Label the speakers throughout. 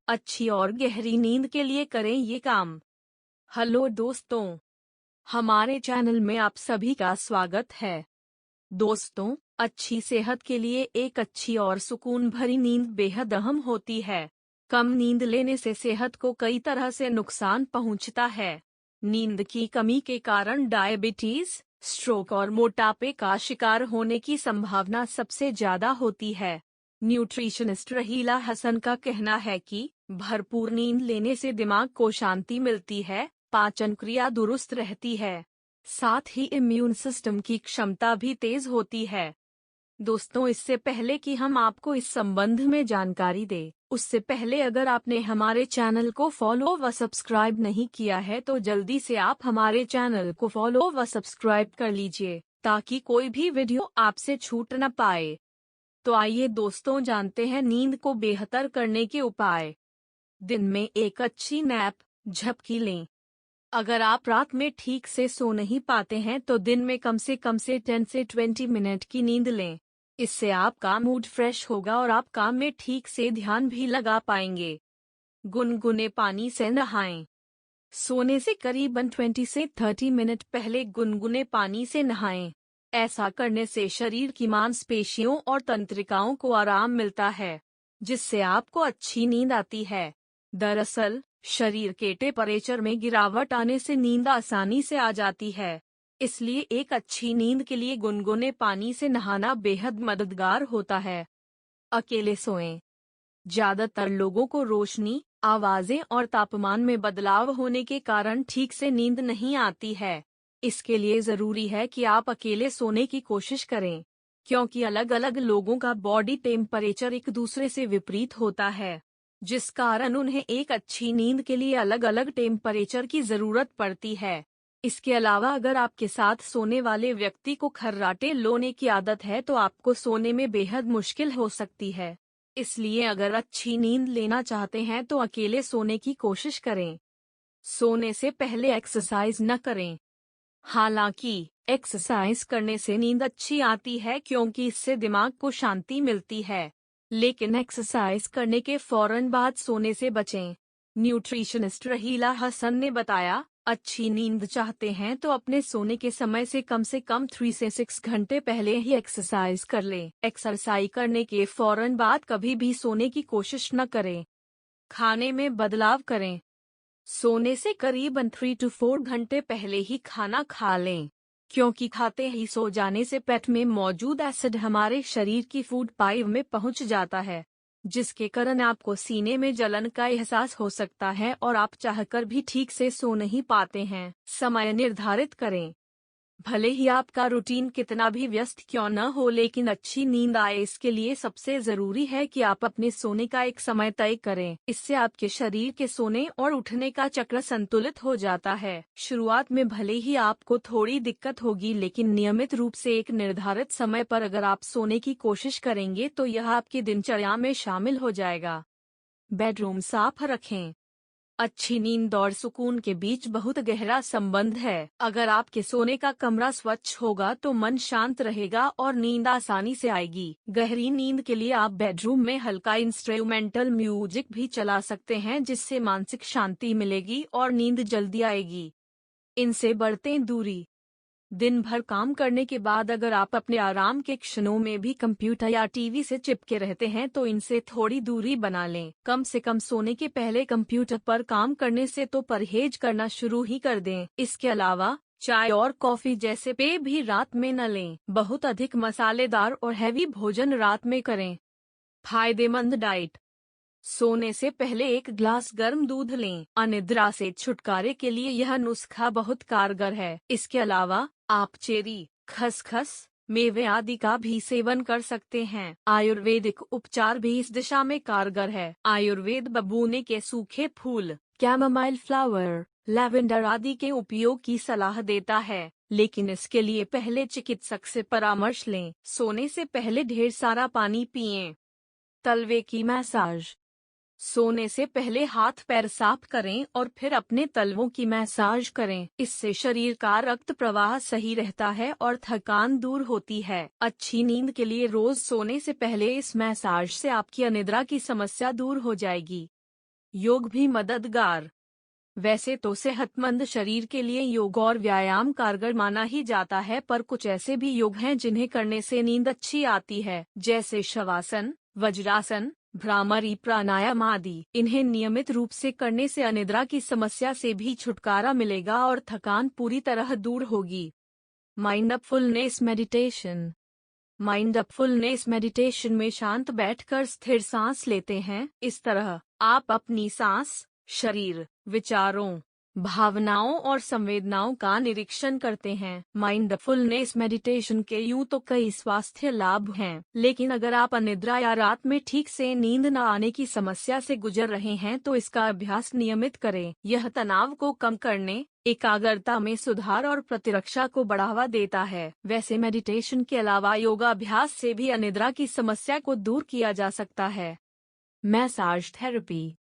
Speaker 1: अच्छी और गहरी नींद के लिए करें ये काम। हेलो दोस्तों, हमारे चैनल में आप सभी का स्वागत है। दोस्तों, अच्छी सेहत के लिए एक अच्छी और सुकून भरी नींद बेहद अहम होती है। कम नींद लेने से सेहत को कई तरह से नुकसान पहुंचता है। नींद की कमी के कारण डायबिटीज, स्ट्रोक और मोटापे का शिकार होने की संभावना सबसे ज्यादा होती है। न्यूट्रिशनिस्ट रहीला हसन का कहना है कि भरपूर नींद लेने से दिमाग को शांति मिलती है, पाचन क्रिया दुरुस्त रहती है, साथ ही इम्यून सिस्टम की क्षमता भी तेज होती है। दोस्तों, इससे पहले कि हम आपको इस संबंध में जानकारी दें, उससे पहले अगर आपने हमारे चैनल को फॉलो व सब्सक्राइब नहीं किया है तो जल्दी से आप हमारे चैनल को फॉलो व सब्सक्राइब कर लीजिए ताकि कोई भी वीडियो आपसे छूट न पाए। तो आइए दोस्तों, जानते हैं नींद को बेहतर करने के उपाय। दिन में एक अच्छी नैप, झपकी लें। अगर आप रात में ठीक से सो नहीं पाते हैं तो दिन में कम से 10 से 20 मिनट की नींद लें। इससे आपका मूड फ्रेश होगा और आप काम में ठीक से ध्यान भी लगा पाएंगे। गुनगुने पानी से नहाएं। सोने से करीबन 20 से 30 मिनट पहले गुनगुने पानी से नहाएं। ऐसा करने से शरीर की मांसपेशियों और तंत्रिकाओं को आराम मिलता है, जिससे आपको अच्छी नींद आती है। दरअसल, शरीर के टेम्परेचर में गिरावट आने से नींद आसानी से आ जाती है। इसलिए एक अच्छी नींद के लिए गुनगुने पानी से नहाना बेहद मददगार होता है। अकेले सोएं। ज्यादातर लोगों को रोशनी, आवाजें और तापमान में बदलाव होने के कारण ठीक से नींद नहीं आती है। इसके लिए जरूरी है कि आप अकेले सोने की कोशिश करें, क्योंकि अलग अलग लोगों का बॉडी टेम्परेचर एक दूसरे से विपरीत होता है, जिस कारण उन्हें एक अच्छी नींद के लिए अलग अलग टेम्परेचर की जरूरत पड़ती है। इसके अलावा अगर आपके साथ सोने वाले व्यक्ति को खर्राटे लोने की आदत है तो आपको सोने में बेहद मुश्किल हो सकती है। इसलिए अगर अच्छी नींद लेना चाहते हैं तो अकेले सोने की कोशिश करें। सोने से पहले एक्सरसाइज न करें। हालांकि एक्सरसाइज करने से नींद अच्छी आती है क्योंकि इससे दिमाग को शांति मिलती है, लेकिन एक्सरसाइज करने के फौरन बाद सोने से बचें। न्यूट्रिशनिस्ट रहीला हसन ने बताया, अच्छी नींद चाहते हैं तो अपने सोने के समय से कम 3 से 6 घंटे पहले ही एक्सरसाइज कर लें। एक्सरसाइज करने के फौरन बाद कभी भी सोने की कोशिश न करें। खाने में बदलाव करें। सोने से करीबन 3 to 4 घंटे पहले ही खाना खा लें, क्योंकि खाते ही सो जाने से पेट में मौजूद एसिड हमारे शरीर की फूड पाइप में पहुंच जाता है, जिसके कारण आपको सीने में जलन का एहसास हो सकता है और आप चाहकर भी ठीक से सो नहीं पाते हैं। समय निर्धारित करें। भले ही आपका रूटीन कितना भी व्यस्त क्यों न हो, लेकिन अच्छी नींद आए इसके लिए सबसे जरूरी है कि आप अपने सोने का एक समय तय करें। इससे आपके शरीर के सोने और उठने का चक्र संतुलित हो जाता है। शुरुआत में भले ही आपको थोड़ी दिक्कत होगी, लेकिन नियमित रूप से एक निर्धारित समय पर अगर आप सोने की कोशिश करेंगे तो यह आपकी दिनचर्या में शामिल हो जाएगा। बेडरूम साफ रखें। अच्छी नींद और सुकून के बीच बहुत गहरा संबंध है। अगर आपके सोने का कमरा स्वच्छ होगा तो मन शांत रहेगा और नींद आसानी से आएगी। गहरी नींद के लिए आप बेडरूम में हल्का इंस्ट्रूमेंटल म्यूजिक भी चला सकते हैं, जिससे मानसिक शांति मिलेगी और नींद जल्दी आएगी। इनसे बरतें दूरी। दिन भर काम करने के बाद अगर आप अपने आराम के क्षणों में भी कंप्यूटर या टीवी से चिपके रहते हैं तो इनसे थोड़ी दूरी बना लें। कम से कम सोने के पहले कंप्यूटर पर काम करने से तो परहेज करना शुरू ही कर दें। इसके अलावा चाय और कॉफी जैसे पेय भी रात में न लें। बहुत अधिक मसालेदार और हैवी भोजन रात में करें। फायदेमंद डाइट। सोने से पहले एक ग्लास गर्म दूध लें। अनिद्रा से छुटकारे के लिए यह नुस्खा बहुत कारगर है। इसके अलावा आप चेरी, खसखस, मेवे आदि का भी सेवन कर सकते हैं। आयुर्वेदिक उपचार भी इस दिशा में कारगर है। आयुर्वेद बबूने के सूखे फूल, कैमोमाइल फ्लावर, लैवेंडर आदि के उपयोग की सलाह देता है, लेकिन इसके लिए पहले चिकित्सक से परामर्श लें। सोने से पहले ढेर सारा पानी पिएं। तलवे की मसाज। सोने से पहले हाथ पैर साफ करें और फिर अपने तलवों की मसाज करें। इससे शरीर का रक्त प्रवाह सही रहता है और थकान दूर होती है। अच्छी नींद के लिए रोज सोने से पहले इस मसाज से आपकी अनिद्रा की समस्या दूर हो जाएगी। योग भी मददगार। वैसे तो सेहतमंद शरीर के लिए योग और व्यायाम कारगर माना ही जाता है, पर कुछ ऐसे भी योग हैं जिन्हें करने से नींद अच्छी आती है, जैसे शवासन, वज्रासन, भ्रामरी प्राणायाम आदि। इन्हें नियमित रूप से करने से अनिद्रा की समस्या से भी छुटकारा मिलेगा और थकान पूरी तरह दूर होगी। Mindfulness meditation. माइंडफुलनेस मेडिटेशन में शांत बैठकर स्थिर सांस लेते हैं। इस तरह आप अपनी सांस, शरीर, विचारों, भावनाओं और संवेदनाओं का निरीक्षण करते हैं। माइंडफुलनेस मेडिटेशन के यूं तो कई स्वास्थ्य लाभ हैं, लेकिन अगर आप अनिद्रा या रात में ठीक से नींद न आने की समस्या से गुजर रहे हैं तो इसका अभ्यास नियमित करें। यह तनाव को कम करने, एकाग्रता में सुधार और प्रतिरक्षा को बढ़ावा देता है। वैसे मेडिटेशन के अलावा योगाभ्यास से भी अनिद्रा की समस्या को दूर किया जा सकता है। Massage therapy.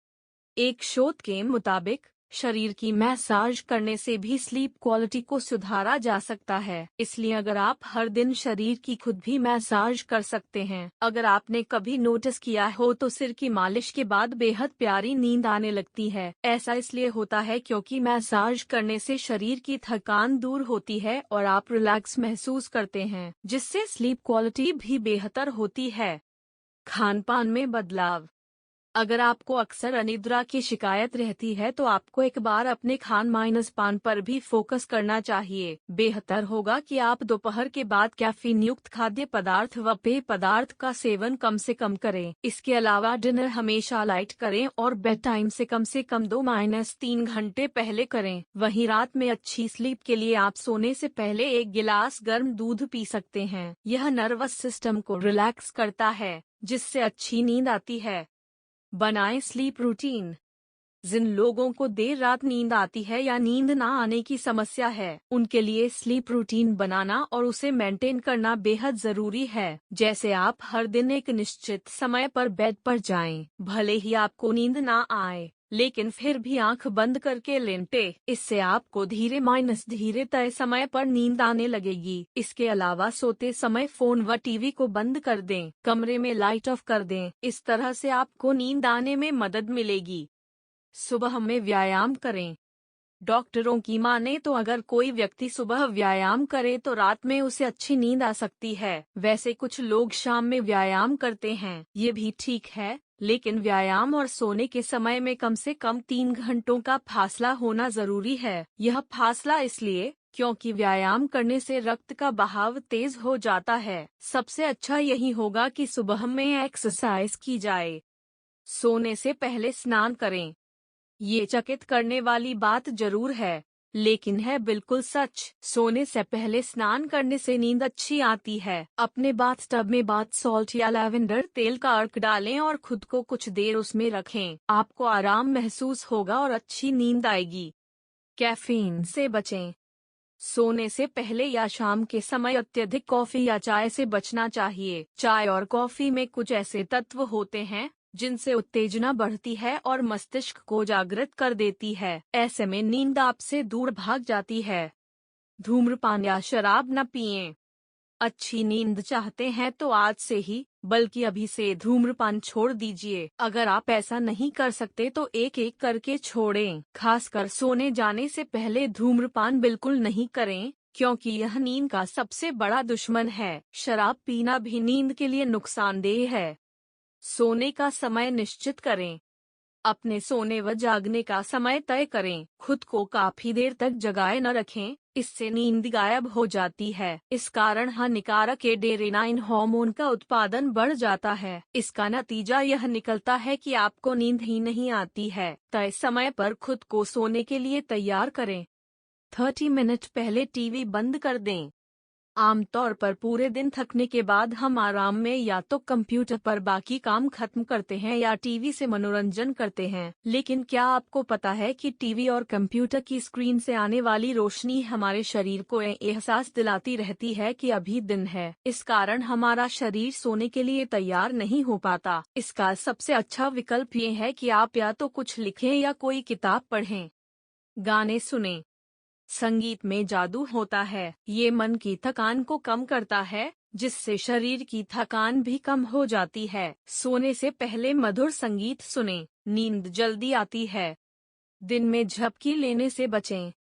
Speaker 1: एक शोध के मुताबिक शरीर की मैसाज करने से भी स्लीप क्वालिटी को सुधारा जा सकता है। इसलिए अगर आप हर दिन शरीर की खुद भी मैसाज कर सकते हैं। अगर आपने कभी नोटिस किया हो तो सिर की मालिश के बाद बेहद प्यारी नींद आने लगती है। ऐसा इसलिए होता है क्योंकि मैसाज करने से शरीर की थकान दूर होती है और आप रिलैक्स महसूस करते हैं, जिससे स्लीप क्वालिटी भी बेहतर होती है। खान पान में बदलाव। अगर आपको अक्सर अनिद्रा की शिकायत रहती है तो आपको एक बार अपने खान-पान पर भी फोकस करना चाहिए। बेहतर होगा कि आप दोपहर के बाद कैफीन युक्त खाद्य पदार्थ व पेय पदार्थ का सेवन कम से कम करें। इसके अलावा डिनर हमेशा लाइट करें और बेड टाइम से कम 2-3 घंटे पहले करें। वहीं रात में अच्छी स्लीप के लिए आप सोने से पहले 1 गिलास गर्म दूध पी सकते हैं। यह नर्वस सिस्टम को रिलैक्स करता है, जिससे अच्छी नींद आती है। बनाएं स्लीप रूटीन। जिन लोगों को देर रात नींद आती है या नींद ना आने की समस्या है, उनके लिए स्लीप रूटीन बनाना और उसे मेंटेन करना बेहद जरूरी है। जैसे आप हर दिन एक निश्चित समय पर बेड पर जाएं। भले ही आपको नींद ना आए, लेकिन फिर भी आंख बंद करके लेटे। इससे आपको धीरे तय समय पर नींद आने लगेगी। इसके अलावा सोते समय फोन व टीवी को बंद कर दें, कमरे में लाइट ऑफ कर दें। इस तरह से आपको नींद आने में मदद मिलेगी। सुबह में व्यायाम करें। डॉक्टरों की माने तो अगर कोई व्यक्ति सुबह व्यायाम करे तो रात में उसे अच्छी नींद आ सकती है। वैसे कुछ लोग शाम में व्यायाम करते हैं, ये भी ठीक है, लेकिन व्यायाम और सोने के समय में कम से कम 3 घंटों का फासला होना जरूरी है। यह फासला इसलिए क्योंकि व्यायाम करने से रक्त का बहाव तेज हो जाता है। सबसे अच्छा यही होगा कि सुबह में एक्सरसाइज की जाए। सोने से पहले स्नान करें। ये चकित करने वाली बात जरूर है, लेकिन है बिल्कुल सच। सोने से पहले स्नान करने से नींद अच्छी आती है। अपने बाथटब में बाथ सॉल्ट या लैवेंडर तेल का अर्क डालें और खुद को कुछ देर उसमें रखें। आपको आराम महसूस होगा और अच्छी नींद आएगी। कैफीन से बचें। सोने से पहले या शाम के समय अत्यधिक कॉफी या चाय से बचना चाहिए। चाय और कॉफी में कुछ ऐसे तत्व होते हैं जिनसे उत्तेजना बढ़ती है और मस्तिष्क को जागृत कर देती है। ऐसे में नींद आपसे दूर भाग जाती है। धूम्रपान या शराब न पिएं। अच्छी नींद चाहते हैं तो आज से ही, बल्कि अभी से धूम्रपान छोड़ दीजिए। अगर आप ऐसा नहीं कर सकते तो एक एक करके छोड़ें। खासकर सोने जाने से पहले धूम्रपान बिल्कुल नहीं करें, क्योंकि यह नींद का सबसे बड़ा दुश्मन है। शराब पीना भी नींद के लिए नुकसानदेह है। सोने का समय निश्चित करें। अपने सोने व जागने का समय तय करें। खुद को काफी देर तक जगाए न रखें, इससे नींद गायब हो जाती है। इस कारण हानिकारक एड्रेनालिन हार्मोन का उत्पादन बढ़ जाता है। इसका नतीजा यह निकलता है कि आपको नींद ही नहीं आती है। तय समय पर खुद को सोने के लिए तैयार करें। 30 मिनट पहले टीवी बंद कर दें। आमतौर पर पूरे दिन थकने के बाद हम आराम में या तो कंप्यूटर पर बाकी काम खत्म करते हैं या टीवी से मनोरंजन करते हैं। लेकिन क्या आपको पता है कि टीवी और कंप्यूटर की स्क्रीन से आने वाली रोशनी हमारे शरीर को एहसास दिलाती रहती है कि अभी दिन है। इस कारण हमारा शरीर सोने के लिए तैयार नहीं हो पाता। इसका सबसे अच्छा विकल्प ये है कि आप या तो कुछ लिखें या कोई किताब पढ़ें। गाने सुनें। संगीत में जादू होता है। ये मन की थकान को कम करता है, जिससे शरीर की थकान भी कम हो जाती है। सोने से पहले मधुर संगीत सुनें। नींद जल्दी आती है। दिन में झपकी लेने से बचें।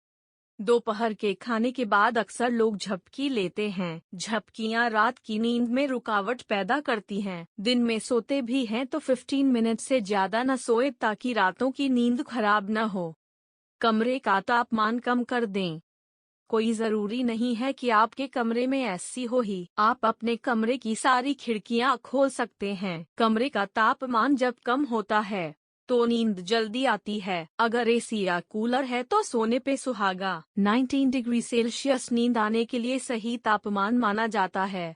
Speaker 1: दोपहर के खाने के बाद अक्सर लोग झपकी लेते हैं। झपकियां रात की नींद में रुकावट पैदा करती हैं। दिन में सोते भी हैं तो 15 मिनट से ज्यादा न सोए ताकि रातों की नींद खराब न हो। कमरे का तापमान कम कर दें। कोई जरूरी नहीं है कि आपके कमरे में एसी हो ही। आप अपने कमरे की सारी खिड़कियां खोल सकते हैं। कमरे का तापमान जब कम होता है तो नींद जल्दी आती है। अगर एसी या कूलर है तो सोने पे सुहागा। 19 डिग्री सेल्सियस नींद आने के लिए सही तापमान माना जाता है।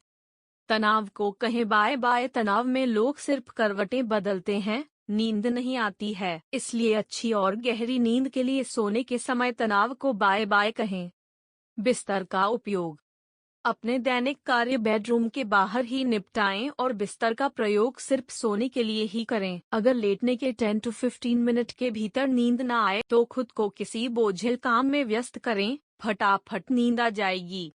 Speaker 1: तनाव को कहें बाय बाय। तनाव में लोग सिर्फ करवटें बदलते हैं, नींद नहीं आती है। इसलिए अच्छी और गहरी नींद के लिए सोने के समय तनाव को बाय बाय कहें। बिस्तर का उपयोग। अपने दैनिक कार्य बेडरूम के बाहर ही निपटाएं और बिस्तर का प्रयोग सिर्फ सोने के लिए ही करें। अगर लेटने के 10 to 15 मिनट के भीतर नींद न आए तो खुद को किसी बोझिल काम में व्यस्त करें, फटाफट नींद आ जाएगी।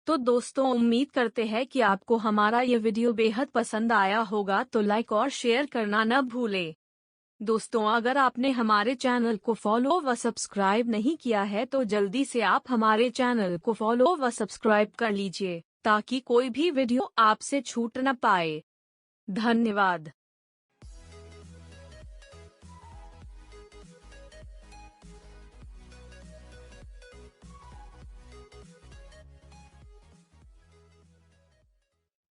Speaker 1: तो दोस्तों, उम्मीद करते हैं कि आपको हमारा ये वीडियो बेहद पसंद आया होगा, तो लाइक और शेयर करना न भूलें। दोस्तों, अगर आपने हमारे चैनल को फॉलो व सब्सक्राइब नहीं किया है तो जल्दी से आप हमारे चैनल को फॉलो व सब्सक्राइब कर लीजिए ताकि कोई भी वीडियो आपसे छूट न पाए। धन्यवाद।